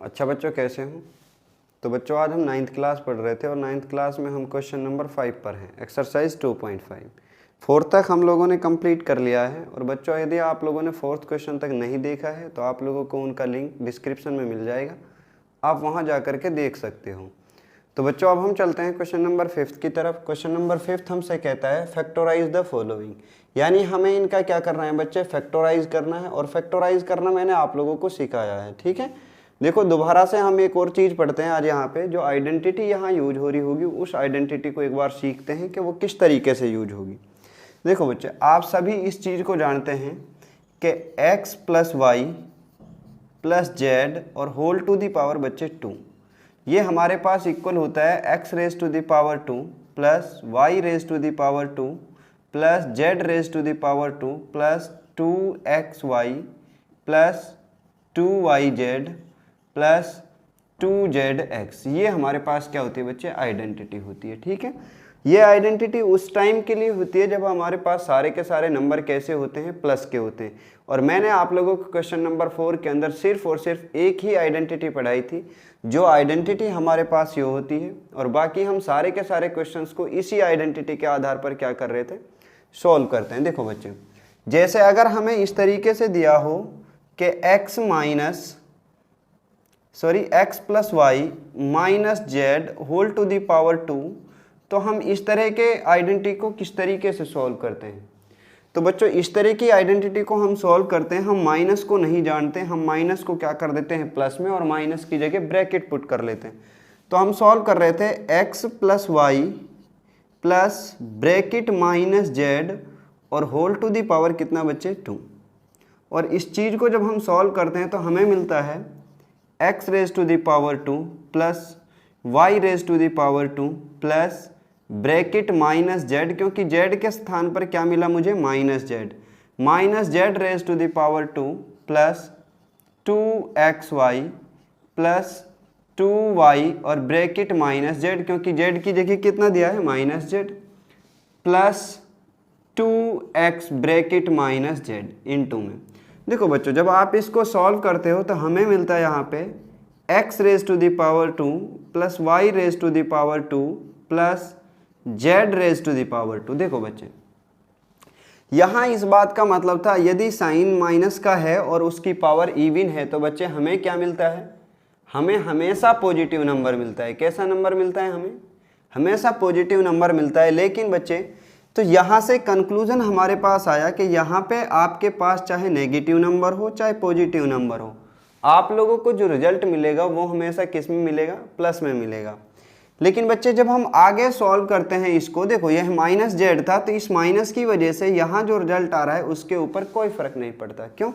अच्छा बच्चों, कैसे हो? तो बच्चों आज हम 9th क्लास पढ़ रहे थे और 9th क्लास में हम क्वेश्चन नंबर 5 पर हैं, एक्सरसाइज 2.5। 4 तक हम लोगों ने कंप्लीट कर लिया है। और बच्चों यदि आप लोगों ने 4th क्वेश्चन तक नहीं देखा है तो आप लोगों को उनका लिंक डिस्क्रिप्शन में मिल जाएगा, आप वहाँ जा कर के देख सकते हो। तो बच्चों अब हम चलते हैं क्वेश्चन नंबर 5 की तरफ। क्वेश्चन नंबर 5 हमसे कहता है फैक्टराइज द फॉलोइंग, यानी हमें इनका क्या करना है बच्चे, फैक्टराइज करना है। और फैक्टराइज करना मैंने आप लोगों को सिखाया है, ठीक है। देखो दोबारा से हम एक और चीज़ पढ़ते हैं आज यहाँ पे, जो आइडेंटिटी यहाँ यूज हो रही होगी उस आइडेंटिटी को एक बार सीखते हैं कि वो किस तरीके से यूज होगी। देखो बच्चे, आप सभी इस चीज़ को जानते हैं कि x + y + z और होल टू दी पावर बच्चे 2, ये हमारे पास इक्वल होता है x⁻² plus y⁻² plus z⁻² plus 2xy plus 2yz plus 2zx। ये हमारे पास क्या होती है बच्चे, आइडेंटिटी होती है, ठीक है। ये आइडेंटिटी उस टाइम के लिए होती है जब हमारे पास सारे के सारे नंबर कैसे होते हैं, प्लस के होते हैं। और मैंने आप लोगों को क्वेश्चन नंबर 4 के अंदर सिर्फ और सिर्फ एक ही आइडेंटिटी पढ़ाई थी, जो आइडेंटिटी हमारे पास ये होती है। और बाकी हम सारे के सारे क्वेश्चंस को इसी आइडेंटिटी के आधार पर क्या कर रहे थे, सॉल्व करते हैं। देखो बच्चे, जैसे अगर हमें इस तरीके से दिया हो कि x + y - z whole to the power 2, तो हम इस तरह के आइडेंटिटी को किस तरीके से सॉल्व करते हैं। तो बच्चों इस तरह की आइडेंटिटी को हम सॉल्व करते हैं, हम माइनस को नहीं जानते, हम माइनस को क्या कर देते हैं प्लस में, और माइनस की जगह ब्रैकेट पुट कर लेते हैं। तो हम सॉल्व कर रहे थे x + y plus bracket -z और होल टू दी पावर कितना बच्चे 2। और इस चीज़ को जब हम सॉल्व करते हैं तो हमें मिलता है x⁻² plus y⁻² plus bracket -z, क्योंकि z के स्थान पर क्या मिला मुझे, -z⁻² plus 2xy plus 2y और ब्रैकेट -z, क्योंकि z की जगह कितना दिया है -z plus 2x bracket -z into में। देखो बच्चों, जब आप इसको सॉल्व करते हो तो हमें मिलता है यहाँ पे x⁻² plus y⁻² plus z⁻²। देखो बच्चे, यहाँ इस बात का मतलब था यदि साइन माइनस का है और उसकी पावर इवन है तो बच्चे हमें क्या मिलता है, हमें हमेशा पॉजिटिव नंबर मिलता है। कैसा नंबर मिलता है, हमें हमेशा पॉजिटिव नंबर मिलता है। लेकिन बच्चे, तो यहाँ से कंक्लूजन हमारे पास आया कि यहाँ पे आपके पास चाहे नेगेटिव नंबर हो चाहे पॉजिटिव नंबर हो, आप लोगों को जो रिजल्ट मिलेगा वो हमेशा किस में मिलेगा, प्लस में मिलेगा। लेकिन बच्चे जब हम आगे सॉल्व करते हैं इसको, देखो यह -z था, तो इस माइनस की वजह से यहाँ जो रिजल्ट आ रहा है उसके ऊपर कोई फर्क नहीं पड़ता। क्यों?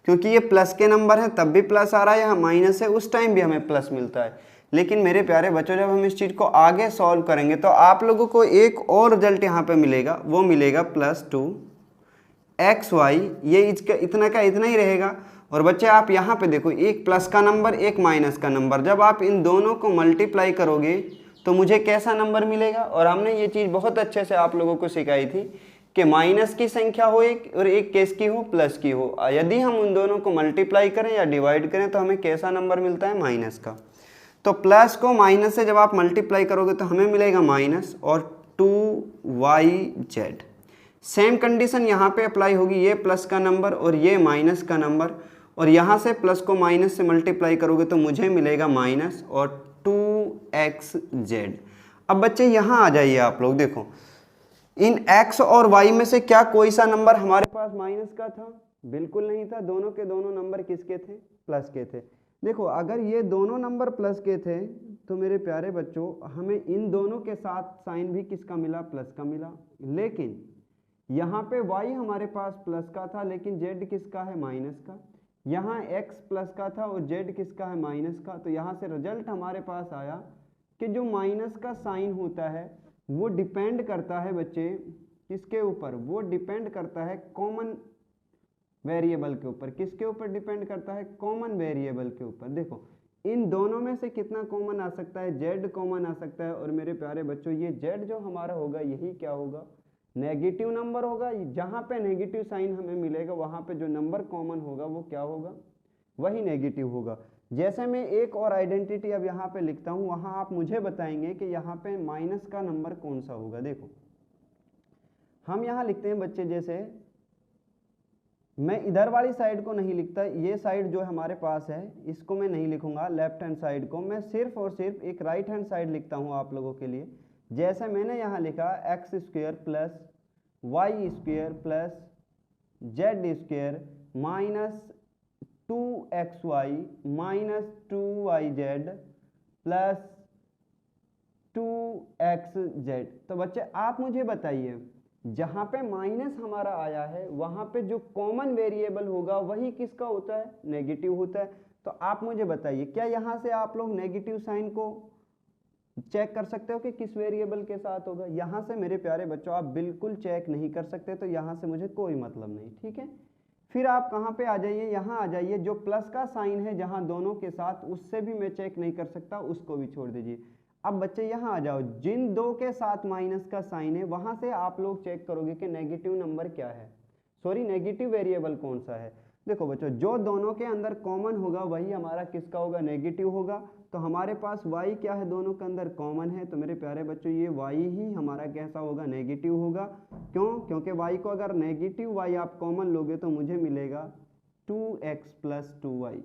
क्योंकि ये प्लस के नंबर है तब भी प्लस आ रहा है, यहाँ माइनस है उस टाइम भी हमें प्लस मिलता है। लेकिन मेरे प्यारे बच्चों, जब हम इस चीज़ को आगे सॉल्व करेंगे तो आप लोगों को एक और रिजल्ट यहाँ पे मिलेगा, वो मिलेगा +2xy। ये इसका इतना का इतना ही रहेगा। और बच्चे आप यहाँ पे देखो, एक प्लस का नंबर एक माइनस का नंबर, जब आप इन दोनों को मल्टीप्लाई करोगे तो मुझे कैसा नंबर मिलेगा। और हमने ये चीज़ बहुत अच्छे से आप लोगों को सिखाई थी कि माइनस की संख्या हो एक और एक केस की हो, प्लस की हो। यदि हम उन दोनों को मल्टीप्लाई करें या डिवाइड करें तो हमें कैसा नंबर मिलता है, माइनस का। तो प्लस को माइनस से जब आप मल्टीप्लाई करोगे तो हमें मिलेगा माइनस और 2yz। सेम कंडीशन यहाँ पे अप्लाई होगी, ये प्लस का नंबर और ये माइनस का नंबर, और यहाँ से प्लस को माइनस से मल्टीप्लाई करोगे तो मुझे मिलेगा माइनस और 2xz। अब बच्चे यहाँ आ जाइए आप लोग, देखो इन x और y में से क्या कोई सा नंबर हमारे पास माइनस का था? बिल्कुल नहीं था। दोनों के दोनों नंबर किसके थे, प्लस के थे। देखो अगर ये दोनों नंबर प्लस के थे तो मेरे प्यारे बच्चों हमें इन दोनों के साथ साइन भी किसका मिला, प्लस का मिला। लेकिन यहाँ पे y हमारे पास प्लस का था लेकिन z किसका है, माइनस का। यहाँ x प्लस का था और z किसका है, माइनस का। तो यहाँ से रिजल्ट हमारे पास आया कि जो माइनस का साइन होता है वो डिपेंड करता है बच्चे किसके ऊपर, वो डिपेंड करता है कॉमन वेरिएबल के ऊपर। किसके ऊपर डिपेंड करता है, कॉमन वेरिएबल के ऊपर। देखो इन दोनों में से कितना कॉमन आ सकता है, z कॉमन आ सकता है। और मेरे प्यारे बच्चों ये z जो हमारा होगा यही क्या होगा, नेगेटिव नंबर होगा। जहाँ पे नेगेटिव साइन हमें मिलेगा वहाँ पे जो नंबर कॉमन होगा वो क्या होगा, वही नेगेटिव होगा। जैसे मैं एक और आइडेंटिटी अब यहाँ पे लिखता हूँ, वहाँ आप मुझे बताएंगे कि यहाँ पे माइनस का नंबर कौन सा होगा। देखो हम यहाँ लिखते हैं बच्चे, जैसे मैं इधर वाली साइड को नहीं लिखता, ये साइड जो हमारे पास है इसको मैं नहीं लिखूंगा, लेफ्ट हैंड साइड को मैं सिर्फ और सिर्फ एक राइट हैंड साइड लिखता हूँ आप लोगों के लिए। जैसे मैंने यहाँ लिखा x square plus y square plus z square minus 2xy minus 2yz plus 2xz। तो बच्चे आप मुझे बताइए, जहां पे माइनस हमारा आया है वहां पे जो कॉमन वेरिएबल होगा वही किसका होता है, नेगेटिव होता है। तो आप मुझे बताइए, क्या यहां से आप लोग नेगेटिव साइन को चेक कर सकते हो कि किस वेरिएबल के साथ होगा? यहां से मेरे प्यारे बच्चों आप बिल्कुल चेक नहीं कर सकते, तो यहां से मुझे कोई मतलब नहीं, ठीक है। फिर आप कहां पे आ जाइए, यहां आ जाइए, जो प्लस का साइन है जहां दोनों के साथ, उससे भी मैं चेक नहीं कर सकता, उसको भी छोड़ दीजिए। अब बच्चे यहाँ आ जाओ, जिन दो के साथ माइनस का साइन है वहां से आप लोग चेक करोगे कि नेगेटिव नंबर क्या है, सॉरी नेगेटिव वेरिएबल कौन सा है। देखो बच्चों, जो दोनों के अंदर कॉमन होगा वही हमारा किसका होगा, नेगेटिव होगा। तो हमारे पास y क्या है, दोनों के अंदर कॉमन है, तो मेरे प्यारे बच्चों ये y ही हमारा कैसा होगा, नेगेटिव होगा। क्यों? क्योंकि y को अगर नेगेटिव y आप कॉमन लोगे तो मुझे मिलेगा 2x प्लस 2y।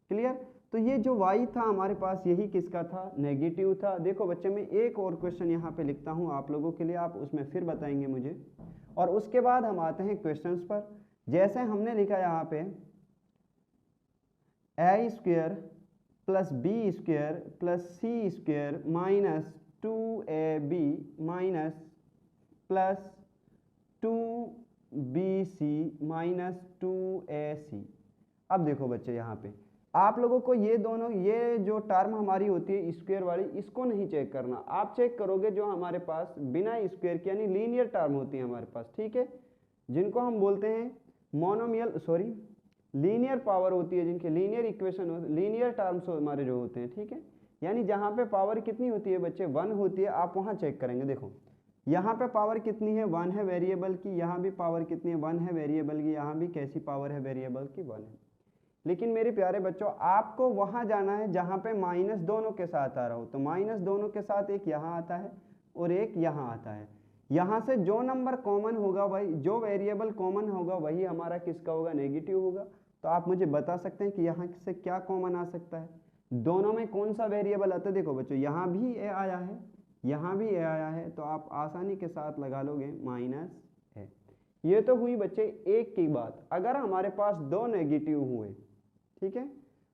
क्लियर? तो ये जो y था हमारे पास यही किसका था, नेगेटिव था। देखो बच्चे मैं एक और क्वेश्चन यहाँ पे लिखता हूँ आप लोगों के लिए, आप उसमें फिर बताएंगे मुझे, और उसके बाद हम आते हैं क्वेश्चंस पर। जैसे हमने लिखा यहाँ पे a square plus b square plus c square minus 2ab minus plus 2bc minus 2ac। अब देखो बच्चे यहाँ पे आप लोगों को ये दोनों, ये जो टर्म हमारी होती है स्क्वायर वाली, इसको नहीं चेक करना, आप चेक करोगे जो हमारे पास बिना स्क्वायर के यानी लीनियर टर्म होती है हमारे पास, ठीक है, जिनको हम बोलते हैं मोनोमियल, सॉरी लीनियर पावर होती है, जिनके लीनियर इक्वेशन हो, लीनियर टर्म्स हमारे जो होते हैं, ठीक है, यानी जहाँ पे पावर कितनी होती है बच्चे, 1 होती है। आप वहाँ चेक करेंगे, देखो यहाँ पे पावर कितनी है, 1 है वेरिएबल की, यहाँ भी पावर कितनी है, 1 है वेरिएबल की, यहाँ भी कैसी पावर है वेरिएबल की, 1 है। लेकिन मेरे प्यारे बच्चों आपको वहां जाना है जहां पे माइनस दोनों के साथ आ रहा हो, तो माइनस दोनों के साथ एक यहाँ आता है और एक यहाँ आता है। यहाँ से जो नंबर कॉमन होगा वही, जो वेरिएबल कॉमन होगा वही हमारा किसका होगा, नेगेटिव होगा। तो आप मुझे बता सकते हैं कि यहाँ से क्या कॉमन आ सकता है, दोनों में कौन सा वेरिएबल आता है। देखो बच्चों यहाँ भी ए आया है, यहाँ भी ए आया है, तो आप आसानी के साथ लगा लोगे माइनस ए। ये तो हुई बच्चे एक की बात। अगर हमारे पास दो नेगेटिव हुए, ठीक है,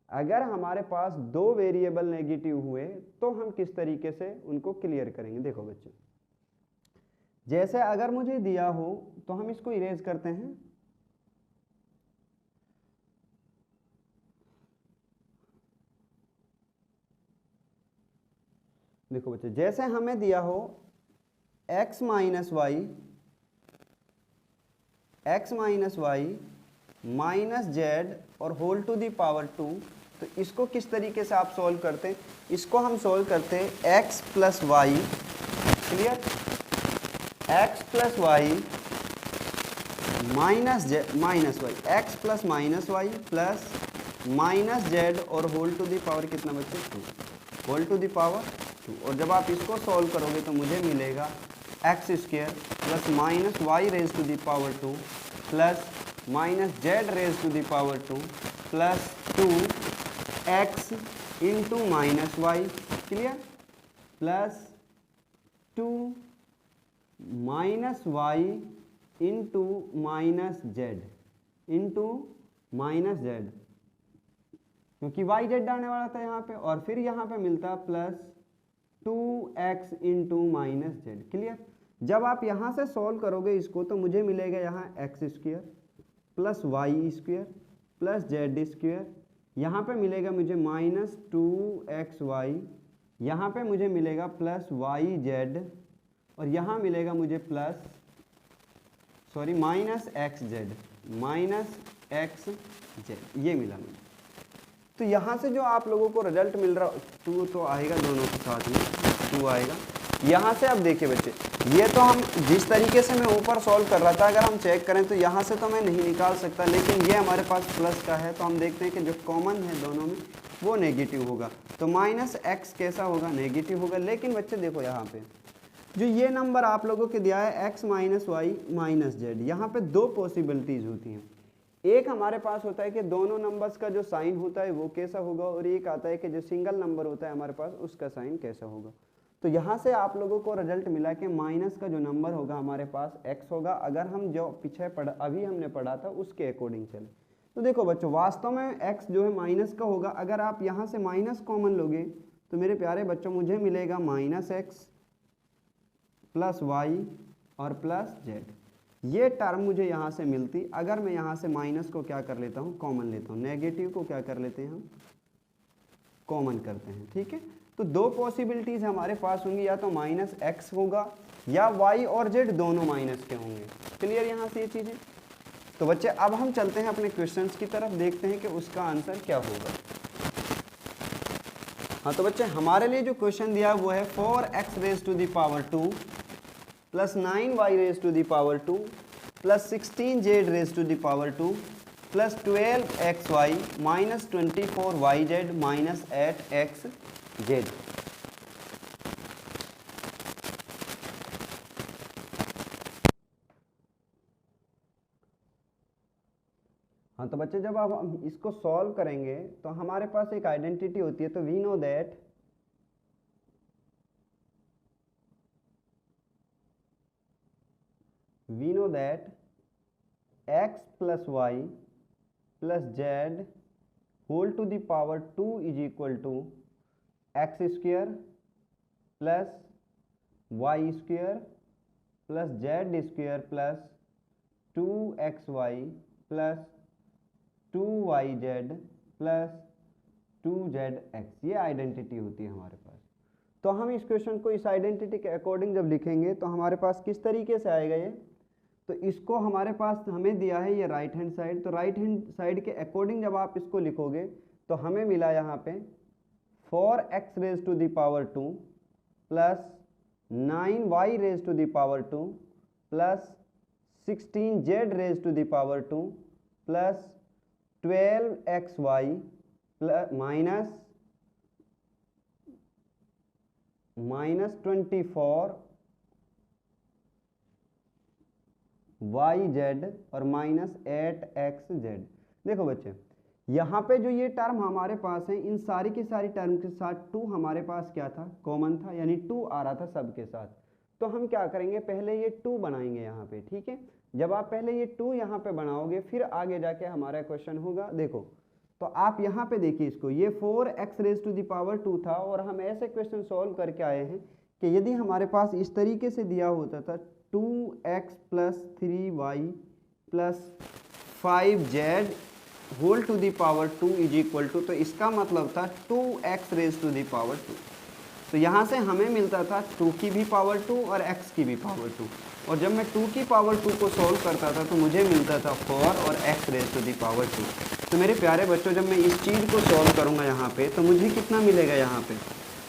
अगर हमारे पास दो वेरिएबल नेगेटिव हुए तो हम किस तरीके से उनको क्लियर करेंगे। देखो बच्चे, जैसे अगर मुझे दिया हो तो हम इसको इरेज करते हैं, देखो बच्चे जैसे हमें दिया हो x minus y minus z और होल टू दी पावर 2, तो इसको किस तरीके से आप सॉल्व करते हैं, इसको हम सॉल्व करते हैं x plus y, clear, x plus y minus y, x plus minus y plus minus z और होल टू दी पावर कितना बच्चे, 2, होल टू दी पावर 2। और जब आप इसको सॉल्व करोगे तो मुझे मिलेगा x square plus minus y raise to the power 2 plus minus z raise to the power 2 plus 2x into minus y, clear, plus 2 minus y into minus z क्योंकि y z आने वाला था यहाँ पे, और फिर यहाँ पे मिलता plus 2x into minus Z, clear. जब आप यहाँ से सॉल्व करोगे इसको तो मुझे मिलेगा यहाँ x square plus y square plus z square, यहाँ पे मिलेगा मुझे माइनस 2xy, यहाँ पे मुझे मिलेगा प्लस वाई जेड, और यहाँ मिलेगा मुझे plus, sorry minus x Z, ये मिला मुझे। तो यहाँ से जो आप लोगों को रिजल्ट मिल रहा, 2 तो आएगा दोनों के साथ में, 2 आएगा। यहाँ से अब देखिए बच्चे, ये तो हम जिस तरीके से मैं ऊपर सॉल्व कर रहा था, अगर हम चेक करें तो यहाँ से तो मैं नहीं निकाल सकता, लेकिन ये हमारे पास प्लस का है, तो हम देखते हैं कि जो कॉमन है दोनों में वो नेगेटिव होगा। तो माइनस एक्स कैसा होगा, नेगेटिव होगा। लेकिन बच्चे देखो यहाँ पे जो ये नंबर आप लोगों के दिया है x minus y minus z, यहाँ पे दो पॉसिबिलिटीज़ होती हैं। एक हमारे पास होता है कि दोनों नंबर्स का जो साइन होता है वो कैसा होगा, और एक आता है कि जो सिंगल नंबर होता है हमारे पास उसका साइन कैसा होगा। तो यहाँ से आप लोगों को रिजल्ट मिला कि माइनस का जो नंबर होगा हमारे पास x होगा, अगर हम जो पीछे अभी हमने पढ़ा था उसके अकॉर्डिंग चले। तो देखो बच्चों, वास्तव में x जो है माइनस का होगा। अगर आप यहाँ से माइनस कॉमन लोगे तो मेरे प्यारे बच्चों मुझे मिलेगा माइनस एक्स प्लस वाई और प्लस जेड। ये टर्म मुझे यहाँ से मिलती अगर मैं यहाँ से माइनस को क्या कर लेता हूँ, कॉमन लेता हूँ। नेगेटिव को क्या कर लेते हैं हम, कॉमन करते हैं। ठीक है, तो दो पॉसिबिलिटीज़ हमारे पास होंगी, या तो माइनस एक्स होगा या वाई और जेड दोनों माइनस के होंगे। क्लियर यहाँ से ये चीज़ें। तो बच्चे अब हम चलते हैं अपने क्वेश्चंस की तरफ, देखते हैं कि उसका आंसर क्या होगा। हाँ तो बच्चे हमारे लिए जो क्वेश्चन दिया वो है 4x raise to the power 2 plus 9y raise to the power 2 plus 16z raise to the power 2 plus 12xy minus 24yz minus 8xz। हाँ तो बच्चे जब आप हम इसको सॉल्व करेंगे तो हमारे पास एक आइडेंटिटी होती है। तो we know that x plus y plus z whole to the power 2 is equal to x square plus y square plus z square plus 2xy plus 2yz plus 2zx। ये identity होती है हमारे पास। तो हम इस क्वेश्चन को इस identity के अकॉर्डिंग जब लिखेंगे तो हमारे पास किस तरीके से आएगा ये, तो इसको हमारे पास हमें दिया है ये राइट हैंड साइड, तो राइट हैंड साइड के अकॉर्डिंग जब आप इसको लिखोगे तो हमें मिला यहाँ पे 4x raise to the power 2 plus 9y raise to the power 2 plus 16z raise to the power 2 plus 12xy plus minus 24yz और माइनस 8xz। देखो बच्चे यहाँ पे जो ये टर्म हमारे पास है, इन सारी की सारी टर्म के साथ 2 हमारे पास क्या था, कॉमन था, यानी 2 आ रहा था सबके साथ। तो हम क्या करेंगे, पहले ये 2 बनाएंगे यहाँ पे। ठीक है, जब आप पहले ये 2 यहाँ पे बनाओगे फिर आगे जाके हमारा क्वेश्चन होगा। देखो तो आप यहाँ पे देखिए इसको, ये 4x raise to the power 2 था और हम ऐसे क्वेश्चन सॉल्व करके आए हैं कि यदि हमारे पास इस तरीके से दिया होता था 2x plus 3y plus 5z whole to the power 2 is equal to, तो इसका मतलब था 2x raise to the power 2। तो यहाँ से हमें मिलता था 2 की भी पावर 2 और x की भी पावर 2, और जब मैं 2 की पावर 2 को सॉल्व करता था तो मुझे मिलता था 4 और x raise to the power 2। तो मेरे प्यारे बच्चों जब मैं इस चीज़ को सॉल्व करूँगा यहाँ पे तो मुझे कितना मिलेगा यहाँ पे,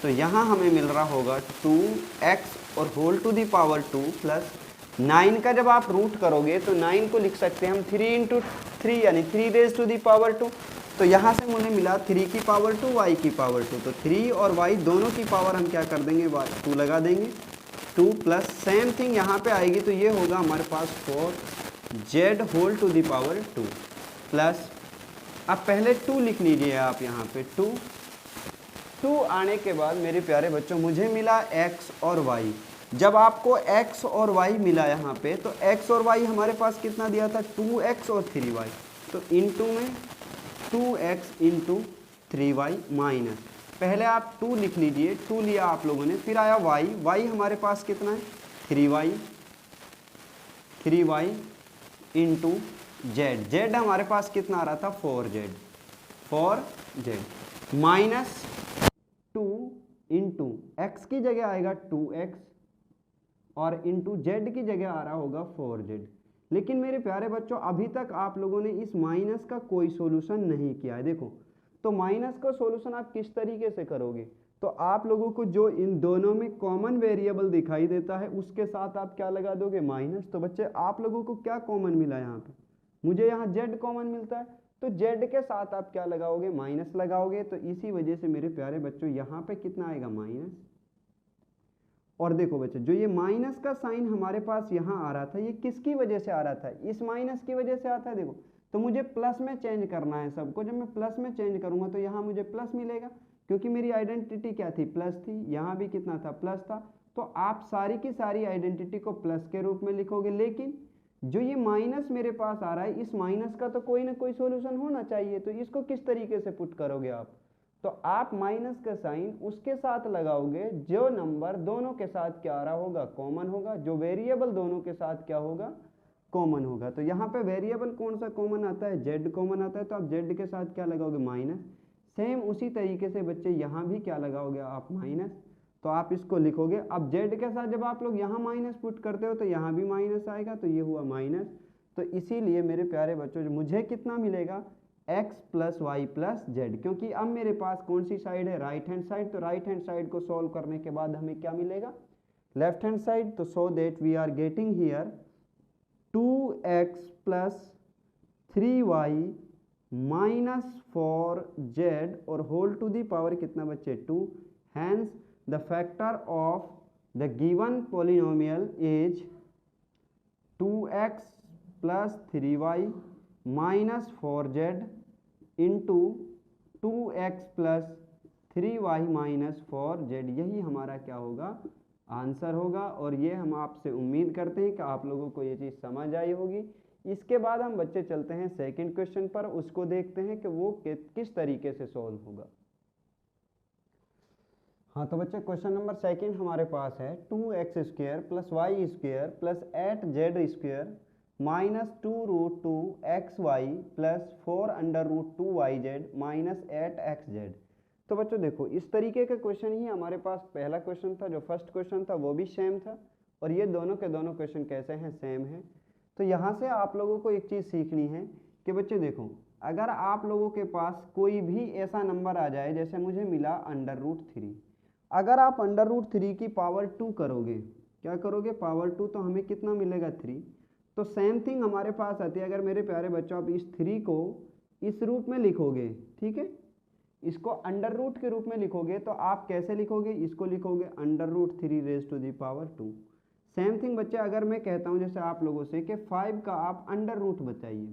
तो यहाँ हमें मिल रहा होगा 2x और whole to the power 2 plus 9 का जब आप रूट करोगे तो 9 को लिख सकते हैं हम 3 इंटू 3 यानी 3 रेज टू द पावर 2। तो यहाँ से मुझे मिला 3 की पावर 2 y की पावर 2, तो 3 और y दोनों की पावर हम क्या कर देंगे, 2 लगा देंगे। 2 प्लस सेम थिंग यहाँ पे आएगी तो ये होगा हमारे पास 4z whole to the power 2 plus, अब पहले 2 लिख लीजिए आप यहाँ पे, 2 आने के बाद मेरे प्यारे बच्चों मुझे मिला x और y। जब आपको x और y मिला यहाँ पे तो x और y हमारे पास कितना दिया था, 2x और 3y, तो इनटू में 2x इंटू 3y माइनस, पहले आप 2 लिख लीजिए, 2 लिया आप लोगों ने, फिर आया y हमारे पास कितना है 3y इंटू z हमारे पास कितना आ रहा था 4z माइनस 2 इंटू x की जगह आएगा 2x और इंटू z की जगह आ रहा होगा 4z। लेकिन मेरे प्यारे बच्चों अभी तक आप लोगों ने इस माइनस का कोई सॉल्यूशन नहीं किया है। देखो तो माइनस का सॉल्यूशन आप किस तरीके से करोगे, तो आप लोगों को जो इन दोनों में कॉमन वेरिएबल दिखाई देता है उसके साथ आप क्या लगा दोगे, माइनस। तो बच्चे आप लोगों को क्या कॉमन मिला यहाँ पे, मुझे यहाँ z कॉमन मिलता है, तो जेड के साथ आप क्या लगाओगे, माइनस लगाओगे। तो इसी वजह से मेरे प्यारे बच्चों यहाँ पे कितना आएगा, माइनस। और देखो बच्चों, जो ये माइनस का साइन हमारे पास यहाँ आ रहा था, ये किसकी वजह से आ रहा था, इस माइनस की वजह से आता है। देखो, तो मुझे प्लस में चेंज करना है सबको। जब मैं प्लस में चेंज करूंगा तो यहाँ मुझे प्लस मिलेगा, क्योंकि मेरी आइडेंटिटी क्या थी, प्लस थी। यहाँ भी कितना था, प्लस था। तो आप सारी की सारी आइडेंटिटी को प्लस के रूप में लिखोगे। लेकिन जो ये माइनस मेरे पास आ रहा है, इस माइनस का तो कोई ना कोई सॉल्यूशन होना चाहिए। तो इसको किस तरीके से पुट करोगे आप, तो आप माइनस का साइन उसके साथ लगाओगे जो नंबर दोनों के साथ क्या आ रहा होगा, कॉमन होगा। जो वेरिएबल दोनों के साथ क्या होगा, कॉमन होगा। तो यहाँ पे वेरिएबल कौन सा कॉमन आता है, जेड कॉमन आता है। तो आप जेड के साथ क्या लगाओगे, माइनस। सेम उसी तरीके से बच्चे यहाँ भी क्या लगाओगे आप, माइनस। तो आप इसको लिखोगे। अब जेड के साथ जब आप लोग यहाँ माइनस पुट करते हो तो यहाँ भी माइनस आएगा, तो ये हुआ माइनस। तो इसीलिए मेरे प्यारे बच्चों मुझे कितना मिलेगा, x plus y plus z. क्योंकि अब मेरे पास कौन सी साइड है, राइट हैंड साइड। तो राइट हैंड साइड को सॉल्व करने के बाद हमें क्या मिलेगा, लेफ्ट हैंड साइड। तो so that we are getting here 2x plus 3y minus 4z और होल टू दी पावर कितना बच्चे, 2। Hence the factor of the given polynomial is 2x plus 3y minus 4z into 2x plus 3y minus 4z। यही हमारा क्या होगा, answer होगा। और ये हम आपसे उम्मीद करते हैं कि आप लोगों को ये चीज़ समझ आई होगी। इसके बाद हम बच्चे चलते हैं सेकंड क्वेश्चन पर, उसको देखते हैं कि वो किस तरीके से सॉल्व होगा। हाँ तो बच्चे क्वेश्चन नंबर सेकंड हमारे पास है 2x square plus y square plus 8z square minus 2√2 xy plus 4√2yz minus 8xz। तो बच्चों देखो, इस तरीके का क्वेश्चन ही हमारे पास पहला क्वेश्चन था। जो फर्स्ट क्वेश्चन था वो भी सेम था, और ये दोनों के दोनों क्वेश्चन कैसे हैं, सेम है। तो यहाँ से आप लोगों को एक चीज़ सीखनी है कि बच्चे देखो, अगर आप लोगों के पास कोई भी ऐसा नंबर आ जाए, जैसे मुझे मिला √3, अगर आप √3 की पावर 2 करोगे, क्या करोगे, पावर 2, तो हमें कितना मिलेगा, 3। तो सेम थिंग हमारे पास आती है। अगर मेरे प्यारे बच्चों आप इस 3 को इस रूप में लिखोगे, ठीक है, इसको अंडर रूट के रूप में लिखोगे, तो आप कैसे लिखोगे, इसको लिखोगे √3 raise to the power 2। Same thing बच्चे, अगर मैं कहता हूं जैसे आप लोगों से कि 5 का आप अंडर रूट बताइए,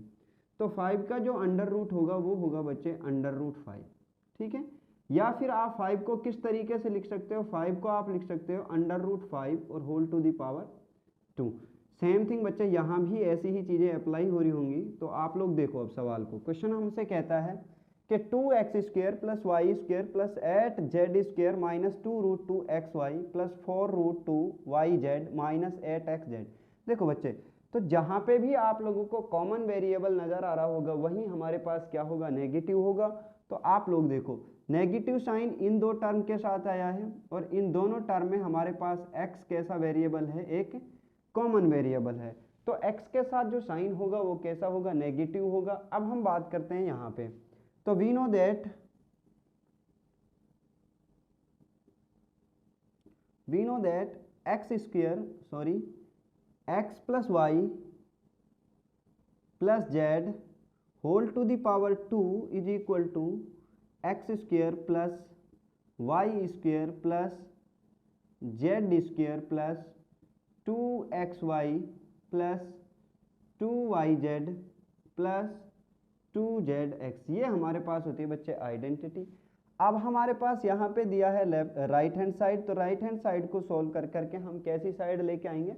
तो 5 का जो अंडर रूट होगा वो होगा बच्चे √5, ठीक है। या फिर आप 5 को किस तरीके से लिख सकते हो, 5 को आप लिख सकते हो √5 और whole to the power 2। Same thing बच्चे, यहाँ भी ऐसी ही चीज़ें अप्लाई हो रही होंगी। तो आप लोग देखो अब सवाल को, क्वेश्चन हमसे कहता है कि 2x square plus y square plus 8z square minus 2√2 xy plus 4√2 yz minus 8xz। देखो बच्चे, तो जहाँ पे भी आप लोगों को कॉमन वेरिएबल नज़र आ रहा होगा वहीं हमारे पास क्या होगा, नेगेटिव होगा। तो आप लोग देखो, नेगेटिव साइन इन दो टर्म के साथ आया है, और इन दोनों टर्म में हमारे पास x कैसा वेरिएबल है, एक कॉमन वेरिएबल है। तो x के साथ जो साइन होगा वो कैसा होगा, नेगेटिव होगा। अब हम बात करते हैं यहाँ पे, तो we know that x plus y plus z whole to the power 2 is equal to x square plus y square plus z square plus 2xy plus 2yz plus 2zx। ये हमारे पास होती है बच्चे आइडेंटिटी। अब हमारे पास यहाँ पे दिया है राइट हैंड साइड, तो राइट हैंड साइड को सोल्व कर करके हम कैसी साइड लेके आएंगे,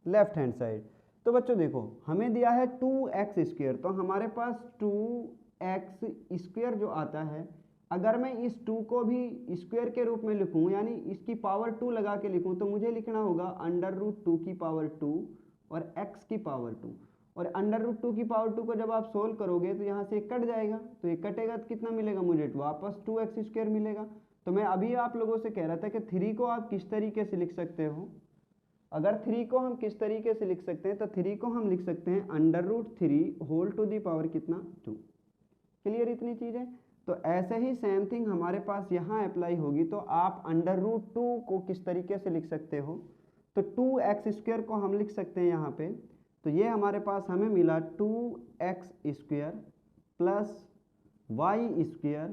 लेफ्ट हैंड साइड। तो बच्चों देखो, हमें दिया है 2x स्क्वायर, तो हमारे पास 2x स्क्वायर जो आता है, अगर मैं इस 2 को भी स्क्वायर के रूप में लिखूं, यानी इसकी पावर 2 लगा के लिखूं, तो मुझे लिखना होगा √2 की पावर 2 और x की पावर 2। और √2 की पावर 2 को जब आप सोल्व करोगे तो यहाँ से कट जाएगा, तो ये कटेगा तो कितना मिलेगा मुझे, वापस 2x स्क्वायर मिलेगा। तो मैं अभी आप लोगों से कह रहा था कि 3 को आप किस तरीके से लिख सकते हो। अगर 3 को हम किस तरीके से लिख सकते हैं, तो 3 को हम लिख सकते हैं √3 होल टू दी पावर कितना, 2। क्लियर इतनी चीज़ें। तो ऐसे ही सेम थिंग हमारे पास यहाँ अप्लाई होगी। तो आप √2 को किस तरीके से लिख सकते हो, तो 2x स्क्वायर को हम लिख सकते हैं यहाँ पे। तो ये हमारे पास हमें मिला 2x square plus y square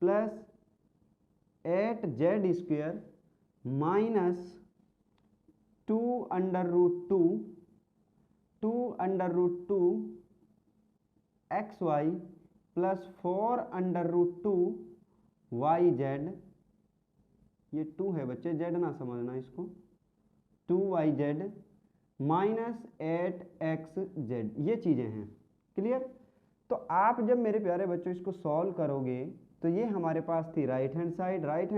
plus 8z² minus 2√2 xy plus 4√2 yz, ये 2 है बच्चे, z ना समझना इसको, 2yz माइनस 8xz, ये चीज़ें हैं। क्लियर? तो आप जब मेरे प्यारे बच्चों इसको सॉल्व करोगे तो ये हमारे पास थी राइट हैंड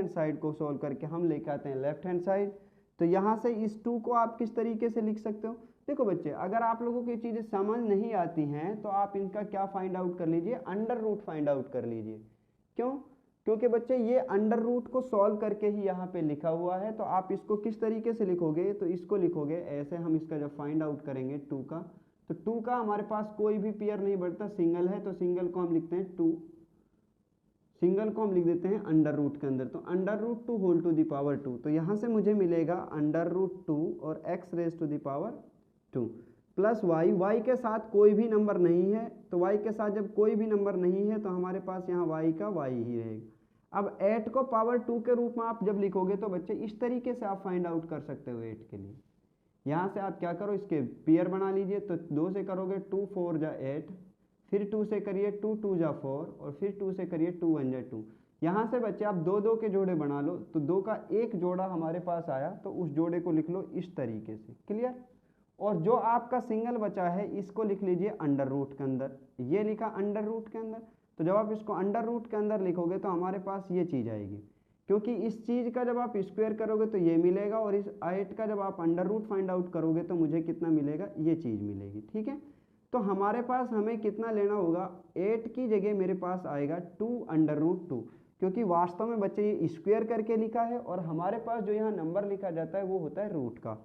साइड को सॉल्व करके हम लेके आते हैं लेफ्ट हैंड साइड। तो यहाँ से इस 2 को आप किस तरीके से लिख सकते हो? देखो बच्चे, अगर आप लोगों को ये चीज़ें समझ नहीं आती हैं तो आप इनका क्या फाइंड आउट कर लीजिए, अंडर रूट फाइंड आउट कर लीजिए। क्यों? क्योंकि बच्चे ये अंडर रूट को सॉल्व करके ही यहाँ पे लिखा हुआ है। तो आप इसको किस तरीके से लिखोगे? तो इसको लिखोगे ऐसे, हम इसका जब फाइंड आउट करेंगे 2 का, तो 2 का हमारे पास कोई भी पेयर नहीं बढ़ता, सिंगल है, तो सिंगल को हम लिखते हैं 2, सिंगल को हम लिख देते हैं अंडर रूट के अंदर, तो under root 2 whole to the power 2। तो यहाँ से मुझे मिलेगा अंडर रूट 2 और x raise to the power 2 plus y के साथ कोई भी नंबर नहीं है, तो y के साथ जब कोई भी नंबर नहीं है तो हमारे पास यहाँ y का y ही रहेगा। अब 8 को पावर 2 के रूप में आप जब लिखोगे तो बच्चे इस तरीके से आप फाइंड आउट कर सकते हो 8 के लिए। यहाँ से आप क्या करो, इसके पेयर बना लीजिए, तो 2 से करोगे 2 4 जा 8, फिर 2 से करिए 2 2 जा 4, और फिर 2 से करिए 2 1 जा 2। यहाँ से बच्चे आप 2 2 के जोड़े बना लो, तो 2 का एक जोड़ा हमारे पास आया, तो उस जोड़े को लिख लो इस तरीके से। क्लियर? और जो आपका सिंगल बचा है इसको लिख लीजिए अंडर रूट के अंदर, ये लिखा अंडर रूट के अंदर। तो जब आप इसको अंडर रूट के अंदर लिखोगे तो हमारे पास ये चीज़ आएगी, क्योंकि इस चीज़ का जब आप स्क्वायर करोगे तो ये मिलेगा, और इस 8 का जब आप अंडर रूट फाइंड आउट करोगे तो मुझे कितना मिलेगा, ये चीज़ मिलेगी। ठीक है? तो हमारे पास हमें कितना लेना होगा, 8 की जगह मेरे पास आएगा 2 अंडर रूट 2, क्योंकि वास्तव में बच्चे ये स्क्वायर करके लिखा है और हमारे पास जो यहाँ नंबर लिखा जाता है वो होता है रूट का।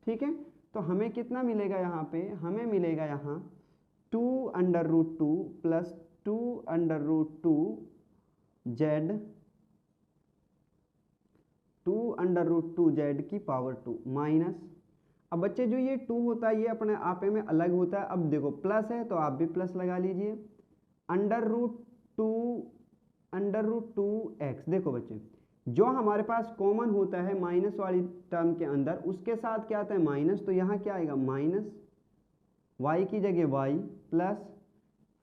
ठीक है? तो हमें कितना मिलेगा यहाँ पे, हमें मिलेगा यहाँ 2 under root 2 plus 2 under root 2 z, 2 under root 2 z की पावर 2 माइनस, अब बच्चे जो ये 2 होता है ये अपने आपे में अलग होता है। अब देखो प्लस है तो आप भी प्लस लगा लीजिए, अंडर रूट 2 एक्स। देखो बच्चे, जो हमारे पास कॉमन होता है माइनस वाली टर्म के अंदर, उसके साथ क्या आता है माइनस, तो यहाँ क्या आएगा माइनस, वाई की जगह y, plus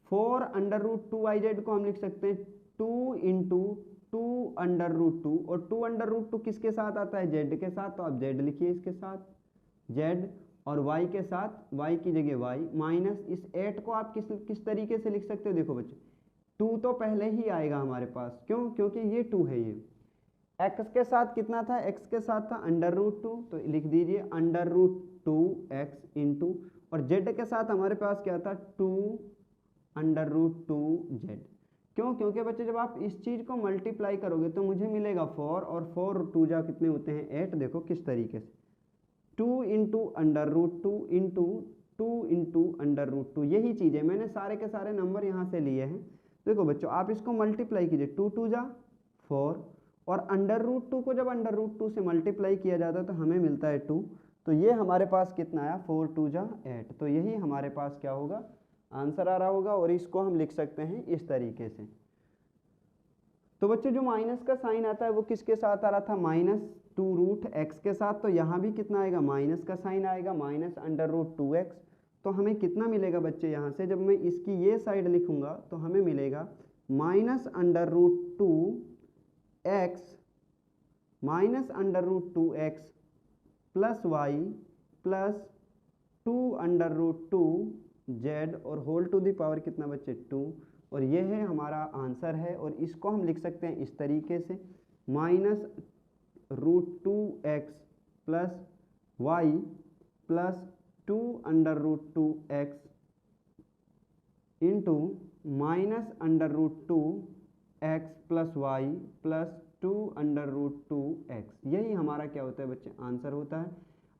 4 under root 2 y z को हम लिख सकते हैं 2 इंटू 2 अंडर रूट 2, और 2 अंडर रूट 2 किसके साथ आता है, जेड के साथ, तो आप जेड लिखिए इसके साथ, जेड, और y के साथ y की जगह y, माइनस इस 8 को आप किस तरीके से लिख सकते हो? देखो बच्चे, 2 तो पहले ही आएगा हमारे पास, क्यों? क्योंकि ये 2 है, ये x के साथ कितना था, x के साथ था अंडर रूट 2, तो लिख दीजिए अंडर रूट 2 एक्स इंटू, और z के साथ हमारे पास क्या था 2 अंडर रूट 2 जेड। क्यों? क्योंकि बच्चे जब आप इस चीज़ को मल्टीप्लाई करोगे तो मुझे मिलेगा 4, और 4 2 जा कितने होते हैं 8। देखो किस तरीके से 2 into under root 2 into 2 into under root 2, यही चीज़ है, मैंने सारे के सारे नंबर यहाँ से लिए हैं। देखो बच्चों, आप इसको मल्टीप्लाई कीजिए, 2 2 जा 4, और अंडर रूट 2 को जब अंडर रूट 2 से मल्टीप्लाई किया जाता है तो हमें मिलता है 2, तो ये हमारे पास कितना आया 4 2 जा 8, तो यही हमारे पास क्या होगा, आंसर आ रहा होगा। और इसको हम लिख सकते हैं इस तरीके से। तो बच्चों जो माइनस का साइन आता है वो किसके साथ आ रहा था, माइनस 2 रूट एक्स के साथ, तो यहाँ भी कितना आएगा माइनस का साइन आएगा, माइनस अंडर रूट 2 एक्स। तो हमें कितना मिलेगा बच्चे, यहाँ से जब मैं इसकी ये साइड लिखूंगा तो हमें मिलेगा minus under root 2 x, minus under root 2 x plus y plus 2 under root 2 z, और होल टू द पावर कितना बच्चे 2, और ये है हमारा आंसर है। और इसको हम लिख सकते हैं इस तरीके से, minus root 2 x plus y plus 2 under root 2 x into minus under root 2 x plus y plus 2 under root 2 x. यही हमारा क्या होता है बच्चे, आंसर होता है।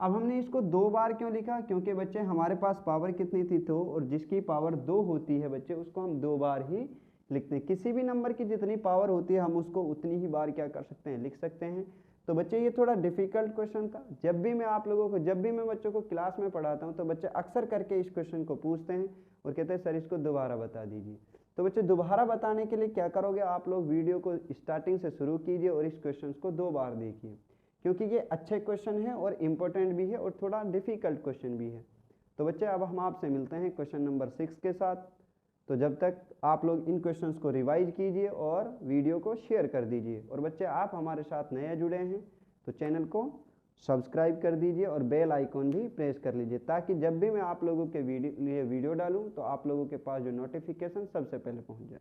अब हमने इसको 2 बार क्यों लिखा, क्योंकि बच्चे हमारे पास पावर कितनी थी 2, और जिसकी पावर 2 होती है बच्चे उसको हम 2 बार ही लिखते हैं। किसी भी नंबर की जितनी पावर होती है हम उसको उतनी ही बार क्या कर सकते हैं, लिख सकते हैं। तो बच्चे ये थोड़ा डिफिकल्ट क्वेश्चन था। जब भी मैं बच्चों को क्लास में पढ़ाता हूँ तो बच्चे अक्सर करके इस क्वेश्चन को पूछते हैं और कहते हैं सर इसको दोबारा बता दीजिए। तो बच्चे दोबारा बताने के लिए क्या करोगे, आप लोग वीडियो को स्टार्टिंग से शुरू कीजिए और इस क्वेश्चन को 2 बार देखिए, क्योंकि ये अच्छे क्वेश्चन है और इम्पोर्टेंट भी है और थोड़ा डिफ़िकल्ट क्वेश्चन भी है। तो बच्चे अब हम आपसे मिलते हैं क्वेश्चन नंबर 6 के साथ। तो जब तक आप लोग इन क्वेश्चंस को रिवाइज कीजिए और वीडियो को शेयर कर दीजिए। और बच्चे आप हमारे साथ नए जुड़े हैं तो चैनल को सब्सक्राइब कर दीजिए और बेल आइकॉन भी प्रेस कर लीजिए, ताकि जब भी मैं आप लोगों के लिए वीडियो डालूं तो आप लोगों के पास जो नोटिफिकेशन सबसे पहले पहुंच जाए।